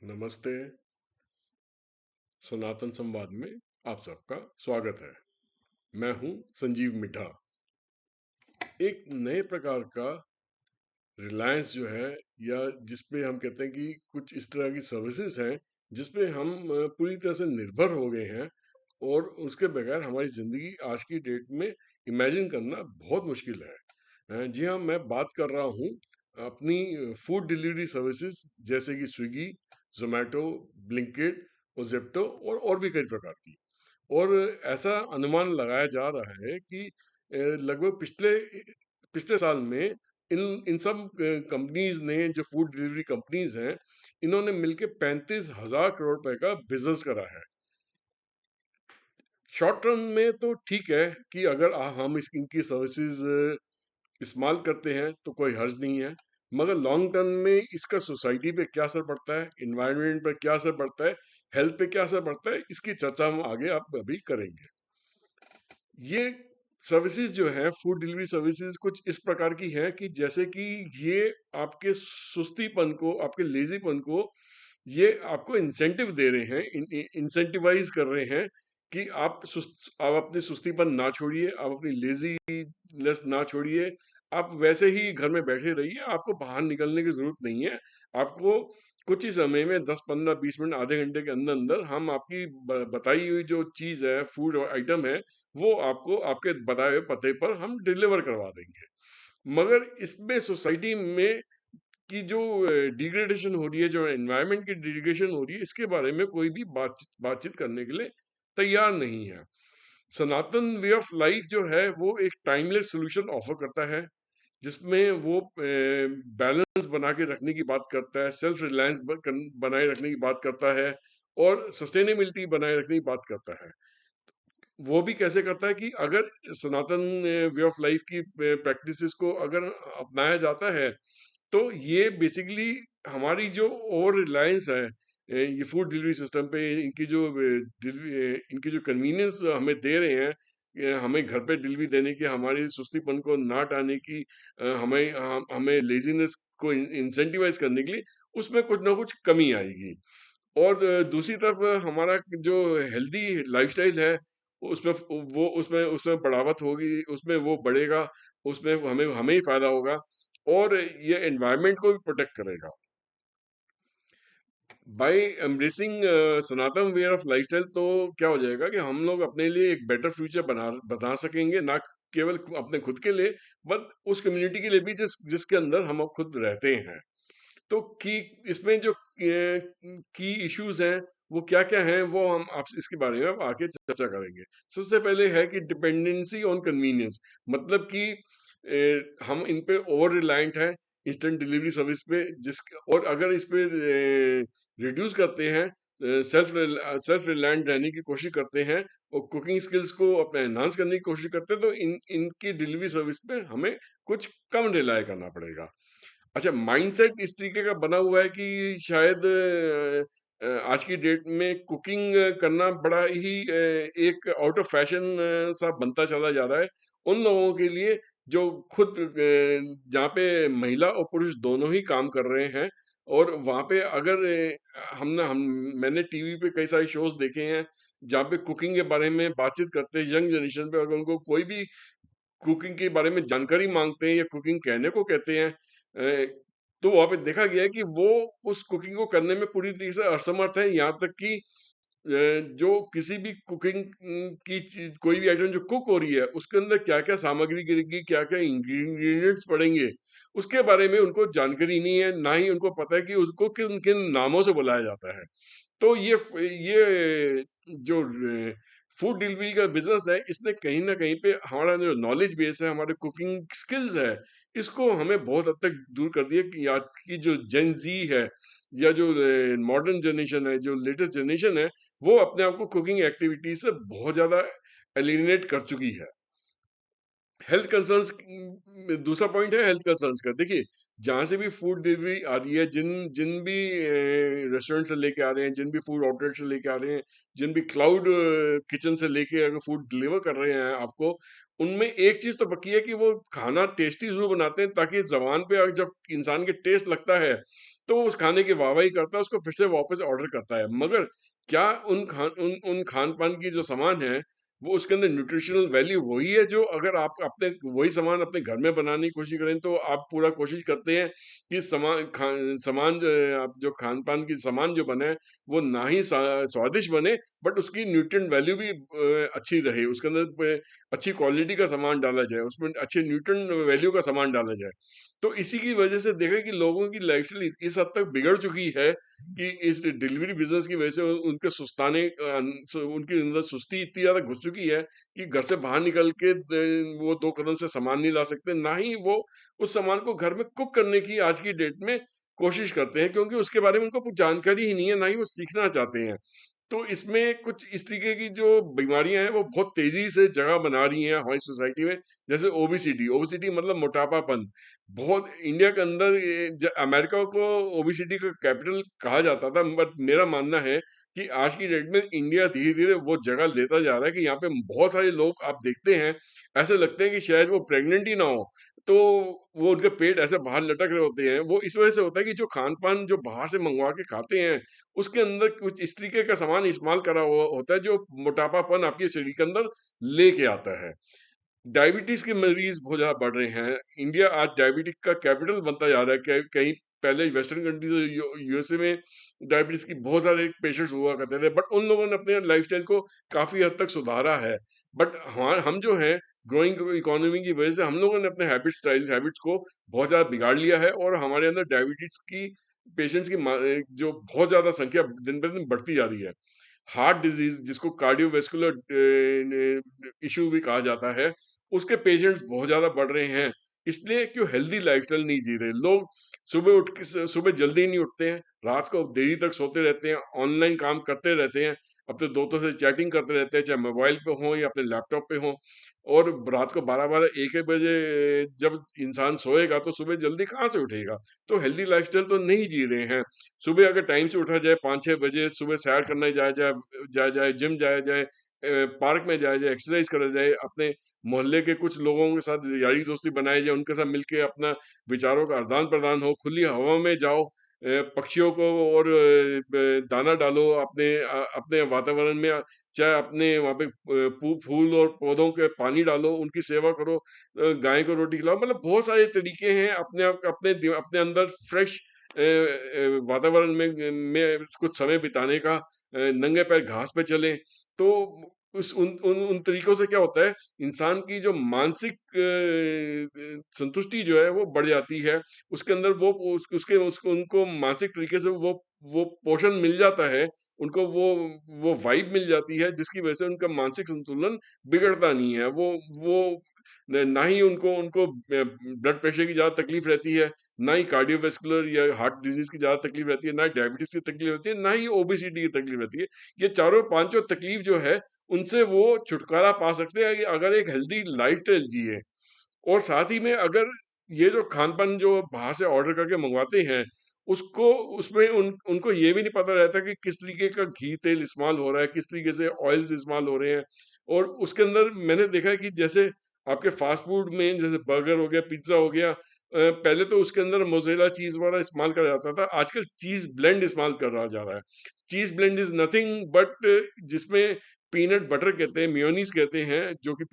नमस्ते। सनातन संवाद में आप सबका स्वागत है। मैं हूं संजीव मिठा। एक नए प्रकार का रिलायंस जो है, या जिसपे हम कहते हैं कि कुछ इस तरह की सर्विसेज हैं जिसपे हम पूरी तरह से निर्भर हो गए हैं, और उसके बगैर हमारी ज़िंदगी आज की डेट में इमेजिन करना बहुत मुश्किल है। जी हाँ, मैं बात कर रहा हूँ अपनी फूड डिलीवरी सर्विसेज, जैसे कि स्विगी, जोमेटो, ब्लिंकिट और जेप्टो और भी कई प्रकार की। और ऐसा अनुमान लगाया जा रहा है कि लगभग पिछले पिछले साल में इन इन सब कंपनीज ने, जो फूड डिलीवरी कंपनीज हैं, इन्होंने मिलके 35,000 करोड़ रुपए का बिजनेस करा है। शॉर्ट टर्म में तो ठीक है कि अगर हम इनकी सर्विसेज इस्तेमाल करते हैं तो कोई हर्ज नहीं है, मगर लॉन्ग टर्म में इसका सोसाइटी पे क्या असर पड़ता है, इन्वायरमेंट पर क्या असर पड़ता है, हेल्थ पे क्या असर पड़ता है, इसकी चर्चा हम आगे आप अभी करेंगे। ये सर्विसेज जो है, फूड डिलीवरी सर्विसेज, कुछ इस प्रकार की है कि जैसे कि ये आपके सुस्तीपन को, आपके लेजीपन को, ये आपको इंसेंटिव दे रहे हैं, इंसेंटिवाइज कर रहे हैं कि आप अपनी सुस्तीपन ना छोड़िए, आप अपनी लेजीनेस ना छोड़िए। आप वैसे ही घर में बैठे रहिए, आपको बाहर निकलने की जरूरत नहीं है। आपको कुछ ही समय में 10, 15, 20 मिनट, आधे घंटे के अंदर अंदर हम आपकी बताई हुई जो चीज है, फूड और आइटम है, वो आपको आपके बताए हुए पते पर हम डिलीवर करवा देंगे। मगर इसमें सोसाइटी में की जो डिग्रेडेशन हो रही है, जो एनवायरनमेंट की डिग्रेडेशन हो रही है, इसके बारे में कोई भी बातचीत करने के लिए तैयार नहीं है। सनातन वे ऑफ लाइफ जो है, वो एक टाइमलेस सोल्यूशन ऑफर करता है, जिसमें वो बैलेंस बना के रखने की बात करता है, सेल्फ रिलायंस बनाए रखने की बात करता है, और सस्टेनेबिलिटी बनाए रखने की बात करता है। वो भी कैसे करता है कि अगर सनातन वे ऑफ लाइफ की प्रैक्टिसेस को अगर अपनाया जाता है, तो ये बेसिकली हमारी जो ओवर रिलायंस है ये फूड डिलीवरी सिस्टम पे, इनकी जो कन्वीनियंस हमें दे रहे हैं, हमें घर पे डिलीवरी देने की, हमारी सुस्तीपन को ना हटाने की, हमें लेजीनेस को इंसेंटिवाइज करने के लिए, उसमें कुछ ना कुछ कमी आएगी। और दूसरी तरफ हमारा जो हेल्दी लाइफस्टाइल है, उसमें वो उसमें उसमें बढ़ावत होगी, उसमें वो बढ़ेगा, उसमें हमें हमें ही फायदा होगा, और ये एनवायरनमेंट को भी प्रोटेक्ट करेगा। By embracing Sanatan way of lifestyle, तो क्या हो जाएगा कि हम लोग अपने लिए एक बेटर फ्यूचर बना सकेंगे, ना केवल अपने खुद के लिए, बट उस कम्युनिटी के लिए भी जिसके अंदर हम अब खुद रहते हैं। तो की इसमें जो की इश्यूज हैं, वो क्या क्या हैं, वो हम आप इसके बारे में अब आगे चर्चा करेंगे। सबसे पहले है कि डिपेंडेंसी ऑन कन्वीनियंस, मतलब कि हम इन पे ओवर रिलायंट हैं, इंस्टेंट डिलीवरी सर्विस पे, जिस और अगर इस पे रिड्यूस करते हैं, सेल्फ रिलायंट रहने की कोशिश करते हैं, और कुकिंग स्किल्स को अपने एनहांस करने की कोशिश करते हैं, तो इनकी डिलीवरी सर्विस पे हमें कुछ कम रिलाय करना पड़ेगा। अच्छा, माइंडसेट इस तरीके का बना हुआ है कि शायद आज की डेट में कुकिंग करना बड़ा ही एक आउट ऑफ फैशन सा बनता चला जा रहा है उन लोगों के लिए, जो खुद जहाँ पे महिला और पुरुष दोनों ही काम कर रहे हैं, और वहाँ पे अगर मैंने टीवी पे कई सारे शोज देखे हैं जहाँ पे कुकिंग के बारे में बातचीत करते हैं, यंग जनरेशन पे अगर उनको कोई भी कुकिंग के बारे में जानकारी मांगते हैं या कुकिंग कहने को कहते हैं, तो वहाँ पे देखा गया है कि वो उस कुकिंग को करने में पूरी तरीके से असमर्थ है। यहाँ तक कि जो किसी भी कुकिंग की चीज, कोई भी आइटम जो कुक हो रही है, उसके अंदर क्या क्या सामग्री गिरेगी, क्या क्या इंग्रेडिएंट्स पड़ेंगे, उसके बारे में उनको जानकारी नहीं है, ना ही उनको पता है कि उसको किन किन नामों से बुलाया जाता है। तो ये जो फूड डिलीवरी का बिजनेस है, इसने कहीं ना कहीं पे हमारा जो नॉलेज बेस है, हमारे कुकिंग स्किल्स है, इसको हमें बहुत हद तक दूर कर दिया कि आज की जो जेन जी है, या जो मॉडर्न जनरेशन है, जो लेटेस्ट जनरेशन है, वो अपने आप को कुकिंग एक्टिविटी से बहुत ज्यादा एलिमिनेट कर चुकी है। हेल्थ कंसर्न्स, दूसरा पॉइंट है हेल्थ कंसर्न्स का। देखिए, जहाँ से भी फूड डिलीवरी आ रही है, जिन जिन भी रेस्टोरेंट से लेके आ रहे हैं, जिन भी फूड आउटलेट से लेके आ रहे हैं, जिन भी क्लाउड किचन से लेके अगर फूड डिलीवर कर रहे हैं आपको, उनमें एक चीज तो पक्की है कि वो खाना टेस्टी जरूर बनाते हैं, ताकि जबान पे अगर जब इंसान के टेस्ट लगता है तो उस खाने की वाहवाही करता है, उसको फिर से वापस ऑर्डर करता है। मगर क्या उन खान पान की जो सामान है, वो उसके अंदर न्यूट्रिशनल वैल्यू वही है जो अगर आप अपने वही सामान अपने घर में बनाने की कोशिश करें, तो आप पूरा कोशिश करते हैं कि सामान जो है, आप जो खान पान की सामान जो बने वो ना ही स्वादिष्ट बने, बट उसकी न्यूट्रिएंट वैल्यू भी अच्छी रहे, उसके अंदर अच्छी क्वालिटी का सामान डाला जाए, उसमें अच्छे न्यूट्रिएंट वैल्यू का सामान डाला जाए। तो इसी की वजह से देखा कि लोगों की लाइफस्टाइल इस हद तक बिगड़ चुकी है कि इस डिलीवरी बिजनेस की वजह से उनके उनके अंदर सुस्ती इतनी ज्यादा घुस चुकी है कि घर से बाहर निकल के वो 2 कदम से सामान नहीं ला सकते, ना ही वो उस सामान को घर में कुक करने की आज की डेट में कोशिश करते हैं, क्योंकि उसके बारे में उनको कुछ जानकारी ही नहीं है, ना ही वो सीखना चाहते हैं। तो इसमें कुछ इस तरीके की जो बीमारियां हैं वो बहुत तेजी से जगह बना रही हैं हमारी सोसाइटी में। जैसे ओबेसिटी, ओबेसिटी मतलब मोटापापन। बहुत इंडिया के अंदर अमेरिका को ओबेसिटी का कैपिटल कहा जाता था, बट मेरा मानना है कि आज की डेट में इंडिया धीरे धीरे वो जगह लेता जा रहा है कि यहाँ पे बहुत सारे लोग आप देखते हैं, ऐसे लगते हैं कि शायद वो प्रेग्नेंट ही ना हो, तो वो उनके पेट ऐसे बाहर लटक रहे होते हैं। वो इस वजह से होता है कि जो खान पान जो बाहर से मंगवा के खाते हैं, उसके अंदर कुछ इस तरीके का सामान इस्तेमाल करा हुआ होता है जो मोटापापन आपके शरीर के अंदर लेके आता है। डायबिटीज के मरीज बहुत ज्यादा बढ़ रहे हैं। इंडिया आज डायबिटिक का कैपिटल बनता जा रहा है। कहीं पहले वेस्टर्न कंट्रीज यूएसए में डायबिटीज की बहुत सारे पेशेंट्स हुआ करते थे, बट उन लोगों ने अपने लाइफस्टाइल को काफी हद तक सुधारा है। बट हम जो है ग्रोइंग इकोनॉमी की वजह से हम लोगों ने अपने हैबिट्स को बहुत ज्यादा बिगाड़ लिया है, और हमारे अंदर डायबिटीज की पेशेंट्स की जो बहुत ज्यादा संख्या दिन ब दिन बढ़ती जा रही है। हार्ट डिजीज जिसको कार्डियोवैस्कुलर इशू भी कहा जाता है, उसके पेशेंट्स बहुत ज्यादा बढ़ रहे हैं। इसलिए क्यों हेल्दी लाइफस्टाइल नहीं जी रहे लोग। सुबह जल्दी नहीं उठते हैं, रात को देरी तक सोते रहते हैं, ऑनलाइन काम करते रहते हैं, अपने दोस्तों से चैटिंग करते रहते हैं, चाहे मोबाइल पे हो या अपने लैपटॉप पे हो। और रात को 12-12 1-1 बजे जब इंसान सोएगा तो सुबह जल्दी कहाँ से उठेगा। तो हेल्दी लाइफस्टाइल तो नहीं जी रहे हैं। सुबह अगर टाइम से उठा जाए 5-6 बजे, सुबह सैर करने जाया जाए, जिम जाया जाए, पार्क में जाया जाए, एक्सरसाइज करा जाए, अपने मोहल्ले के कुछ लोगों के साथ यारी दोस्ती बनाई जाए, उनके साथ मिलके अपना विचारों का आदान प्रदान हो, खुली हवा में जाओ, पक्षियों को और दाना डालो अपने वातावरण में, चाहे अपने वहाँ पे फूल और पौधों के पानी डालो, उनकी सेवा करो, गाय को रोटी खिलाओ। मतलब बहुत सारे तरीके हैं अपने अंदर फ्रेश वातावरण में कुछ समय बिताने का। नंगे पैर घास पे चलें, तो उस उन तरीकों से क्या होता है, इंसान की जो मानसिक संतुष्टि जो है वो बढ़ जाती है। उसके अंदर वो उसको उनको मानसिक तरीके से वो पोषण मिल जाता है, उनको वो वाइब मिल जाती है, जिसकी वजह से उनका मानसिक संतुलन बिगड़ता नहीं है। वो ना ही उनको उनको ब्लड प्रेशर की ज़्यादा तकलीफ रहती है, ना ही कार्डियोवैस्कुलर या हार्ट डिजीज़ की ज़्यादा तकलीफ रहती है, ना ही डायबिटीज़ की तकलीफ रहती है, ना ही ओबेसिटी की तकलीफ रहती है। ये चारों पाँचों तकलीफ जो है, उनसे वो छुटकारा पा सकते हैं कि अगर एक हेल्दी लाइफ़स्टाइल जिए। और साथ ही में अगर ये जो खान-पान जो बाहर से ऑर्डर करके मँगवाते हैं, उसको उसमें उनको ये भी नहीं पता रहता कि किस तरीके का घी, तेल इस्तेमाल हो रहा है, किस तरीके से ऑयल्स इस्तेमाल हो रहे हैं। और उसके अंदर मैंने देखा है कि जैसे आपके फ़ास्ट फ़ूड में जैसे बर्गर हो गया, पिज़्ज़ा हो गया, पहले तो उसके अंदर मोज़रेला चीज़ वाला इस्तेमाल करा जाता था, आजकल चीज़ ब्लेंड इस्तेमाल करा जा रहा है। Cheese blend is nothing but जिसमें पीनट बटर कहते हैं, मेयोनीज़ कहते हैं, जो कि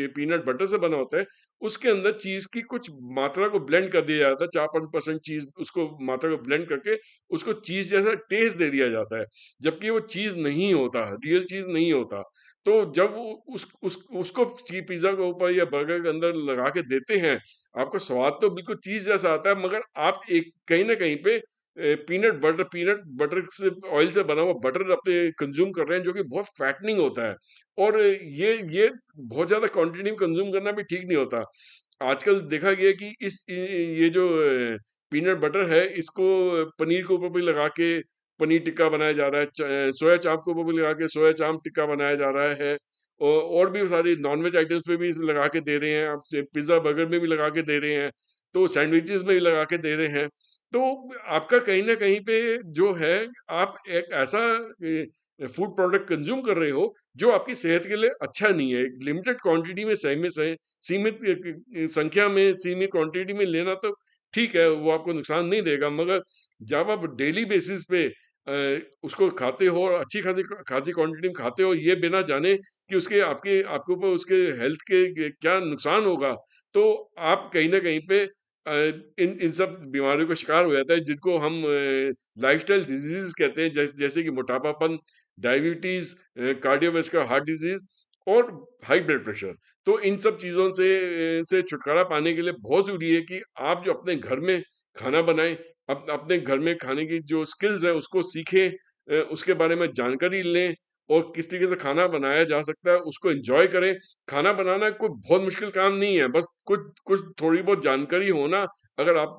पीनट बटर से बना होता है। उसके अंदर चीज़ की कुछ मात्रा को ब्लेंड कर दिया जाता है, 4-5% चीज़ उसको मात्रा को ब्लेंड करके उसको चीज़ जैसा टेस्ट दे दिया जाता है, जबकि वो चीज़ नहीं होता, रियल चीज़ नहीं होता। तो जब वो उसको पिज़्ज़ा के ऊपर या बर्गर के अंदर लगा के देते हैं, आपको स्वाद तो बिल्कुल चीज़ जैसा आता है, मगर आप एक कहीं न कहीं पे पीनट बटर से ऑयल से बना हुआ बटर अपने कंज़्यूम कर रहे हैं, जो कि बहुत फैटनिंग होता है। और ये बहुत ज़्यादा क्वांटिटी में कंज़्यूम करना भी ठीक नहीं होता। आजकल देखा गया है कि ये जो पीनट बटर है, इसको पनीर के ऊपर भी लगा के पनीर टिक्का बनाया जा रहा है, सोया चाप के ऊपर भी लगा के सोया चाप टिक्का बनाया जा रहा है। और भी सारी नॉन-वेज आइटम्स पे भी इसे लगा के दे रहे हैं, आप पिज़्ज़ा, बर्गर में भी लगा के दे रहे हैं। तो सैंडविचेस में भी लगा के दे रहे हैं। तो आपका कहीं ना कहीं पे जो है, आप एक ऐसा फूड प्रोडक्ट कंज्यूम कर रहे हो जो आपकी सेहत के लिए अच्छा नहीं है। लिमिटेड क्वांटिटी में सही में सही, सीमित संख्या में, सीमित क्वांटिटी में लेना तो ठीक है, वो आपको नुकसान नहीं देगा, मगर जब आप डेली बेसिस पे उसको खाते हो और अच्छी खासी खासी क्वांटिटी में खाते हो, ये बिना जाने कि उसके आपके आपके ऊपर उसके हेल्थ के क्या नुकसान होगा, तो आप कहीं ना कहीं पे इन इन सब बीमारियों का शिकार हो जाता है, जिनको हम लाइफस्टाइल डिजीज कहते हैं, जैसे कि मोटापापन, डायबिटीज, कार्डियोवास्कुलर हार्ट डिजीज और हाई ब्लड प्रेशर। तो इन सब चीजों से छुटकारा पाने के लिए बहुत जरूरी है कि आप जो अपने घर में खाना बनाएं, अपने घर में खाने की जो स्किल्स है उसको सीखें, उसके बारे में जानकारी लें, और किस तरीके से खाना बनाया जा सकता है उसको एंजॉय करें। खाना बनाना कोई बहुत मुश्किल काम नहीं है, बस कुछ कुछ थोड़ी बहुत जानकारी होना, अगर आप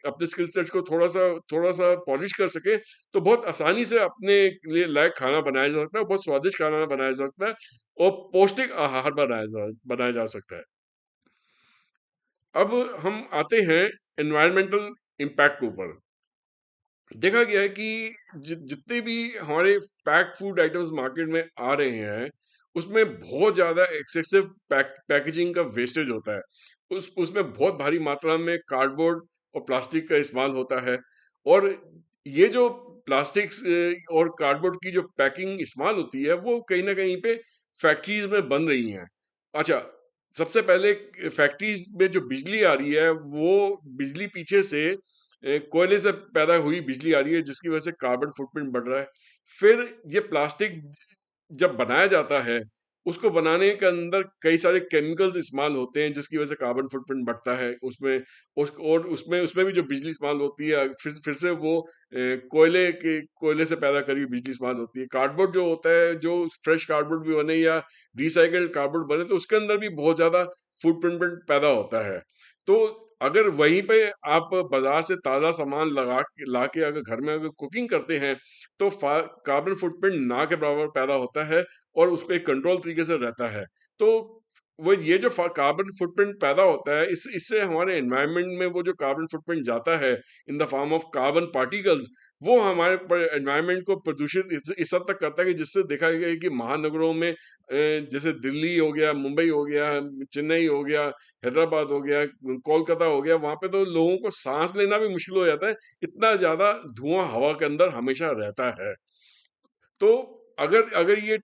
अपने स्किल सेट को थोड़ा सा पॉलिश कर सके, तो बहुत आसानी से अपने लिए लायक खाना बनाया जा सकता है, बहुत स्वादिष्ट खाना बनाया जा सकता है, और पौष्टिक आहार बनाया जा सकता है। अब हम आते हैं एनवायरमेंटल इम्पैक्ट के ऊपर। देखा गया है कि जितने भी हमारे पैक्ड फूड आइटम्स मार्केट में आ रहे हैं, उसमें बहुत ज़्यादा एक्सेसिव पैकेजिंग का वेस्टेज होता है। उसमें बहुत भारी मात्रा में कार्डबोर्ड और प्लास्टिक का इस्तेमाल होता है, और ये जो प्लास्टिक्स और कार्डबोर्ड की जो पैकिंग इस्तेमाल होती है, वो कहीं ना कहीं पे फैक्ट्रीज में बन रही हैं। अच्छा, सबसे पहले फैक्ट्रीज में जो बिजली आ रही है, वो बिजली पीछे से कोयले से पैदा हुई बिजली आ रही है, जिसकी वजह से कार्बन फुटप्रिंट बढ़ रहा है। फिर ये प्लास्टिक जब बनाया जाता है, उसको बनाने के अंदर कई सारे केमिकल्स इस्तेमाल होते हैं, जिसकी वजह से कार्बन फुटप्रिंट बढ़ता है उसमें। और उसमें उसमें भी जो बिजली इस्तेमाल होती है, फिर से वो कोयले से पैदा करी हुई बिजली इस्तेमाल होती है। कार्डबोर्ड जो होता है, जो फ्रेश कार्डबोर्ड भी बने या रिसाइकल्ड कार्डबोर्ड बने, तो उसके अंदर भी बहुत ज्यादा फुटप्रिंट पैदा होता है। तो अगर वहीं पे आप बाजार से ताज़ा सामान ला के अगर घर में अगर कुकिंग करते हैं, तो कार्बन फुटप्रिंट ना के बराबर पैदा होता है, और उसको एक कंट्रोल तरीके से रहता है। तो वो ये जो कार्बन फुटप्रिंट पैदा होता है, इससे हमारे एनवायरनमेंट में वो जो कार्बन फुटप्रिंट जाता है in the form of carbon particles, वो हमारे एनवायरनमेंट को प्रदूषित इस हद तक करता है कि जिससे देखा गया है कि महानगरों में जैसे दिल्ली हो गया, मुंबई हो गया, चेन्नई हो गया, हैदराबाद हो गया, कोलकाता हो गया, वहां पे तो लोगों को सांस लेना भी मुश्किल हो जाता है, इतना ज्यादा धुआं हवा के अंदर हमेशा रहता है। तो अगर अगर ये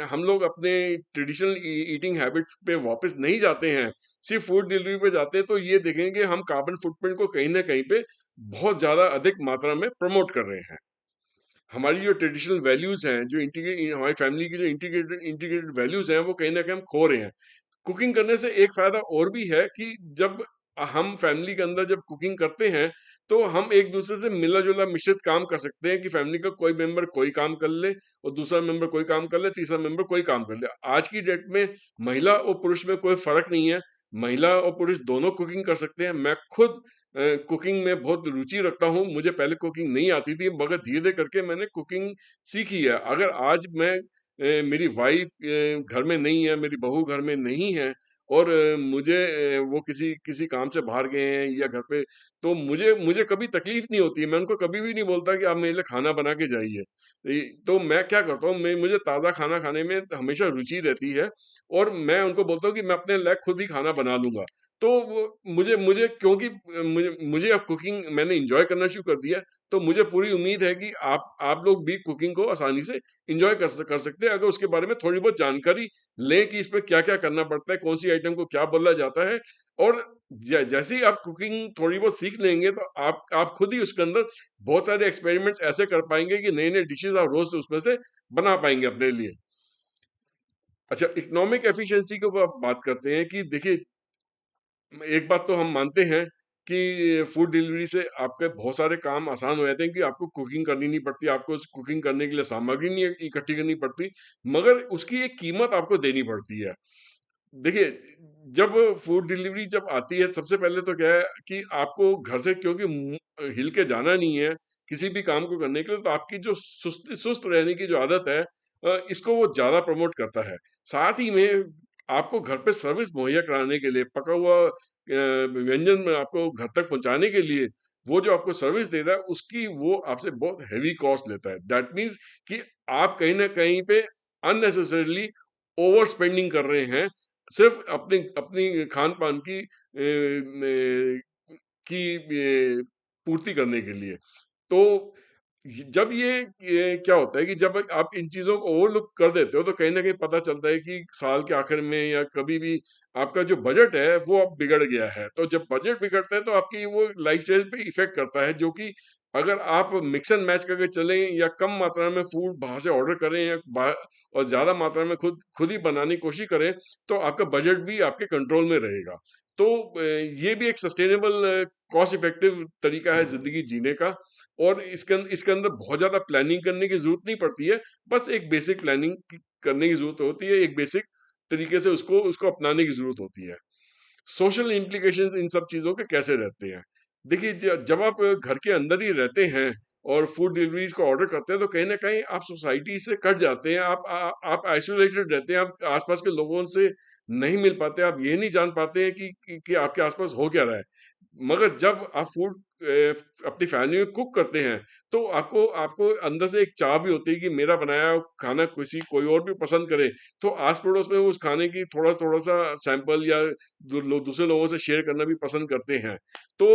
हम लोग अपने ट्रेडिशनल ईटिंग हैबिट्स पे वापस नहीं जाते हैं, सिर्फ फूड डिलीवरी पे जाते हैं, तो ये देखेंगे हम कार्बन फुटप्रिंट को कहीं ना कहीं पे बहुत ज्यादा अधिक मात्रा में प्रमोट कर रहे हैं। हमारी जो ट्रेडिशनल वैल्यूज हैं, जो इंटीग्रेट हमारी फैमिली की जो इंटीग्रेटेड इंटीग्रेटेड वैल्यूज हैं, वो कहीं ना कहीं हम खो रहे हैं। कुकिंग करने से एक फायदा और भी है कि जब हम फैमिली के अंदर जब कुकिंग करते हैं, तो हम एक दूसरे से मिला जुला मिश्रित काम कर सकते हैं, कि फैमिली का कोई मेंबर कोई काम कर ले, और दूसरा मेंबर कोई काम कर ले, तीसरा मेंबर कोई काम कर ले। आज की डेट में महिला और पुरुष में कोई फर्क नहीं है, महिला और पुरुष दोनों कुकिंग कर सकते हैं। मैं खुद कुकिंग में बहुत रुचि रखता हूँ। मुझे पहले कुकिंग नहीं आती थी, मगर धीरे धीरे करके मैंने कुकिंग सीखी है। अगर आज मैं मेरी वाइफ घर में नहीं है, मेरी बहू घर में नहीं है, और मुझे वो किसी किसी काम से बाहर गए हैं या घर पे, तो मुझे मुझे कभी तकलीफ नहीं होती है। मैं उनको कभी भी नहीं बोलता कि आप मेरे लिए खाना बना के जाइए। तो मैं क्या करता हूँ, मैं मुझे ताज़ा खाना खाने में हमेशा रुचि रहती है, और मैं उनको बोलता हूँ कि मैं अपने लायक खुद ही खाना बना लूंगा। तो वो मुझे मुझे क्योंकि मुझे मुझे अब कुकिंग मैंने एंजॉय करना शुरू कर दिया है, तो मुझे पूरी उम्मीद है कि आप लोग भी कुकिंग को आसानी से एंजॉय कर सकते हैं, अगर उसके बारे में थोड़ी बहुत जानकारी लें कि इसमें क्या-क्या करना पड़ता है, कौन-सी आइटम को क्या बोला जाता है। और जैसे ही आप कुकिंग थोड़ी बहुत सीख लेंगे, तो आप खुद ही उसके अंदर बहुत सारे एक्सपेरिमेंट्स ऐसे कर पाएँगे कि नए-नए डिशेज़ आप रोज़ उसमें से बना पाएँगे अपने लिए। अच्छा, इकोनॉमिक एफिशिएंसी के ऊपर आप बात करते हैं कि देखिए, एक बात तो हम मानते हैं कि फूड डिलीवरी से आपके बहुत सारे काम आसान हो जाते हैं, कि आपको कुकिंग करनी नहीं पड़ती, आपको उस कुकिंग करने के लिए सामग्री नहीं इकट्ठी करनी पड़ती, मगर उसकी एक कीमत आपको देनी पड़ती है। देखिए, जब फूड डिलीवरी जब आती है, सबसे पहले तो क्या है कि आपको घर से क्योंकि हिल के जाना नहीं है किसी भी काम को करने के लिए, तो आपकी जो सुस्त रहने की जो आदत है, इसको वो ज़्यादा प्रमोट करता है। साथ ही में आपको घर पे सर्विस मुहैया कराने के लिए पका हुआ व्यंजन में आपको घर तक पहुँचाने के लिए वो जो आपको सर्विस दे रहा है उसकी वो आपसे बहुत हेवी कॉस्ट लेता है। दैट मीन्स कि आप कहीं न कहीं पे अननेसेसरीली ओवर स्पेंडिंग कर रहे हैं, सिर्फ़ अपनी अपनी खान-पान की पूर्ति करने के लिए। तो जब ये क्या होता है कि जब आप इन चीज़ों को ओवरलुक कर देते हो तो कहीं न कहीं पता चलता है कि साल के आखिर में या कभी भी आपका जो बजट है वो अब बिगड़ गया है। तो जब बजट बिगड़ता है तो आपकी वो लाइफ़स्टाइल पे इफ़ेक्ट करता है, जो कि अगर आप मिक्स एंड मैच करके चलें या कम मात्रा में फूड बाहर से ऑर्डर करें या बा और ज़्यादा मात्रा में खुद खुद ही बनाने की कोशिश करें, तो आपका बजट भी आपके कंट्रोल में रहेगा। तो ये भी एक सस्टेनेबल कॉस्ट इफेक्टिव तरीका है ज़िंदगी जीने का, और इसके अंदर बहुत ज़्यादा प्लानिंग करने की ज़रूरत नहीं पड़ती है, बस एक बेसिक प्लानिंग करने की ज़रूरत होती है, एक बेसिक तरीके से उसको उसको अपनाने की ज़रूरत होती है। सोशल इम्प्लीकेशंस इन सब चीज़ों के कैसे रहते हैं? देखिए, जब आप घर के अंदर ही रहते हैं और फूड डिलीवरीज़ को ऑर्डर करते हैं, तो कहीं न कहीं आप सोसाइटी से कट जाते हैं, आप आइसोलेटेड रहते हैं, आप आस-पास के लोगों से नहीं मिल पाते, आप ये नहीं जान पाते हैं कि आपके आस-पास हो क्या रहा है। मगर जब आप फूड अपनी फैमिली में कुक करते हैं, तो आपको आपको अंदर से एक चाह भी होती है कि मेरा बनाया हुआ खाना कोई और भी पसंद करे, तो आस-पड़ोस में उस खाने की थोड़ा-थोड़ा सा सैंपल या दूसरे लोगों से शेयर करना भी पसंद करते हैं। तो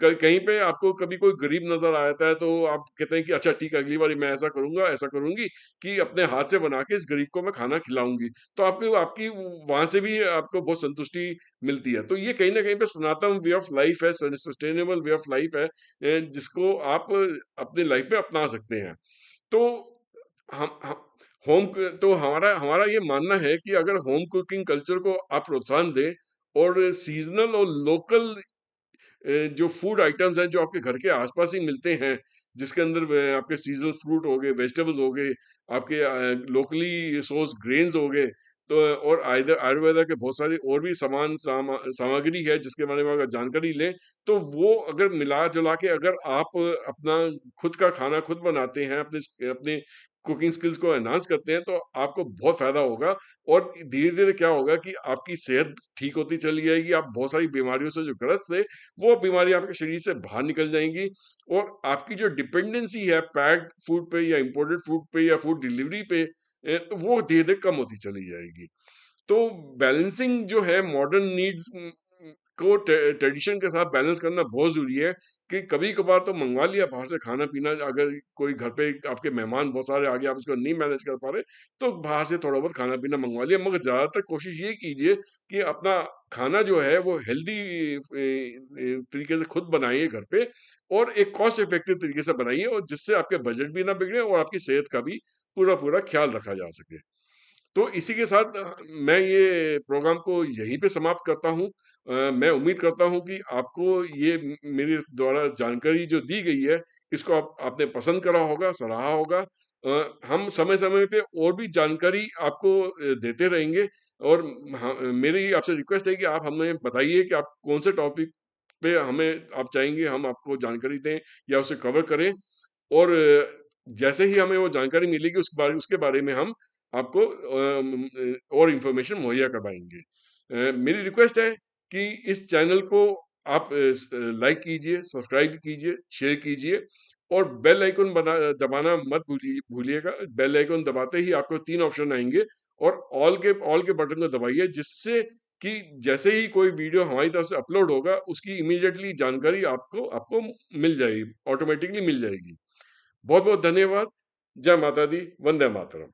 कहीं पे आपको कभी कोई गरीब नज़र आ जाता है, तो आप कहते हैं कि अच्छा ठीक है, अगली बारी मैं ऐसा करूँगा, ऐसा करूँगी कि अपने हाथ से बना के इस गरीब को मैं खाना खिलाऊँगी। तो आपकी आपकी वहाँ से भी आपको बहुत संतुष्टि मिलती है। तो ये कहीं न कहीं पे सनातन वे ऑफ लाइफ है, सस्टेनेबल वे ऑफ लाइफ है, जिसको आप अपनी लाइफ में अपना सकते हैं। तो हम होम क तो हमारा हमारा ये मानना है कि अगर होम कुकिंग कल्चर को आप प्रोत्साहन दें और सीज़नल और लोकल जो फूड आइटम्स हैं, जो आपके घर के आस-पास ही मिलते हैं, जिसके अंदर व आपके सीज़नल फ्रूट हो गए, वेजिटेबल्स हो गए, आपके लोकली सोर्स ग्रेन्स हो गए, तो और आयुर्वेदा के बहुत सारे और भी सामग्री है, जिसके बारे में अगर जानकारी लें, तो वो अगर मिला-जुला के अगर आप अपना खुद का खाना खुद बनाते हैं, अपने कुकिंग स्किल्स को एनहांस करते हैं, तो आपको बहुत फ़ायदा होगा, और धीरे-धीरे क्या होगा कि आपकी सेहत ठीक होती चली जाएगी, आप बहुत सारी बीमारियों से जो ग्रस्त थे, वो बीमारी आपके शरीर से बाहर निकल जाएँगी, और आपकी जो डिपेंडेंसी है पैक्ड फूड पे या इम्पोर्टेड फूड पे या फूड डिलीवरी पे, तो वो धीरे-धीरे कम होती चली जाएगी। तो बैलेंसिंग जो है मॉडर्न नीड्स को ट्रेडिशन के साथ बैलेंस करना बहुत ज़रूरी है, कि कभी-कभार तो मँगवा लिया बाहर से खाना-पीना, अगर कोई घर पे आपके मेहमान बहुत सारे आ गए, आप उसको नहीं मैनेज कर पा रहे, तो बाहर से थोड़ा बहुत खाना-पीना मँगवा लिया, मगर ज़्यादातर कोशिश ये कीजिए कि अपना खाना जो है वो हेल्दी तरीके से खुद बनाइए घर पे, और एक कॉस्ट इफेक्टिव तरीके से बनाइए, और जिससे आपके बजट भी ना बिगड़े और आपकी सेहत का भी पूरा-पूरा ख्याल रखा जा सके। तो इसी के साथ मैं ये प्रोग्राम को यहीं पे समाप्त करता हूँ। मैं उम्मीद करता हूँ कि आपको ये मेरे द्वारा जानकारी जो दी गई है, इसको आपने पसंद करा होगा, सराहा होगा। हम समय-समय पे और भी जानकारी आपको देते रहेंगे, और हाँ, मेरी आपसे रिक्वेस्ट है कि आप हमें बताइए कि आप कौन से टॉपिक पे हमें आप चाहेंगे हम आपको जानकारी दें या उसे कवर करें, और जैसे ही हमें वो जानकारी मिलेगी उसके बारे में हम आपको और इन्फॉर्मेशन मुहैया करवाएँगे। मेरी रिक्वेस्ट है कि इस चैनल को आप लाइक कीजिए, सब्सक्राइब कीजिए, शेयर कीजिए, और बेल आइकन दबाना मत भूलिएगा। बेल आइकन दबाते ही आपको 3 ऑप्शन आएँगे, और ऑल के बटन को दबाइए, जिससे कि जैसे ही कोई वीडियो हमारी तरफ से अपलोड होगा, उसकी इमीडिएटली जानकारी आपको आपको मिल जाएगी, ऑटोमैटिकली मिल जाएगी। बहुत-बहुत धन्यवाद। जय माता दी, वंदे मातरम।